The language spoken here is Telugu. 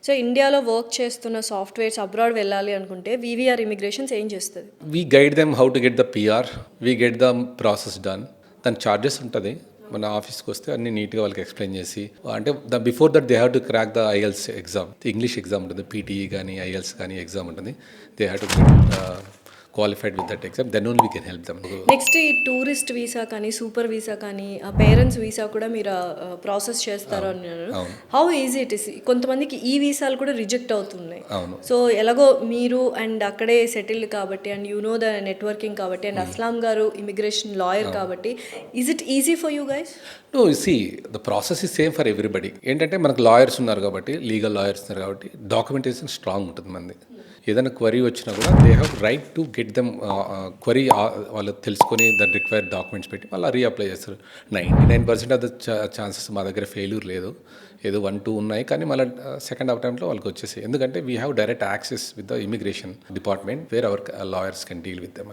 సో ఇండియాలో వర్క్ చేస్తున్న సాఫ్ట్వేర్స్ అబ్రాడ్ వెళ్ళాలి అనుకుంటే వివిఆర్ ఇమిగ్రేషన్స్ ఏం చేస్తుంది? We guide them how to get the PR, we get the process done. దాని ఛార్జెస్ ఉంటుంది. మన ఆఫీస్కి వస్తే అన్ని నీట్గా వాళ్ళకి ఎక్స్ప్లెయిన్ చేసి, అంటే before that they have to crack the IELTS exam, English exam ఉంటుంది, పీటీఈ కానీ ఐఎల్స్ కానీ ఎగ్జామ్ ఉంటుంది. They have to qualified with that exam, then only we can help them. Next ఈ టూరిస్ట్ వీసా కానీ సూపర్ వీసా కానీ పేరెంట్స్ వీసా కూడా మీరు ప్రాసెస్ చేస్తారు అన్నారు. How easy it is? కొంతమందికి ఈ వీసాలు కూడా రిజెక్ట్ అవుతున్నాయి. సో ఎలాగో మీరు అండ్ అక్కడే సెటిల్డ్ కాబట్టి and you know the networking కాబట్టి అండ్ అస్లాం గారు ఇమిగ్రేషన్ లాయర్ కాబట్టి, is it easy for you guys? No, see the process is same for everybody. ఏంటంటే మనకు లాయర్స్ ఉన్నారు కాబట్టి, లీగల్ లాయర్స్ ఉన్నారు కాబట్టి డాక్యుమెంటేషన్ స్ట్రాంగ్ ఉంటుంది మంది. ఏదైనా క్వరీ వచ్చినా కూడా they have right to get them query, వాళ్ళు తెలుసుకొని దాని రిక్వైర్డ్ డాక్యుమెంట్స్ పెట్టి మళ్ళీ రీఅప్లై చేస్తారు. 99% ఆఫ్ ద ఛాన్సెస్ మా దగ్గర ఫెయిల్యూర్ లేదు. ఏదో 1-2 ఉన్నాయి, కానీ మళ్ళీ సెకండ్ అటెంప్ట్లో వాళ్ళకి వచ్చేసి, ఎందుకంటే we have direct access with the immigration department wear hour lawyers can deal with them.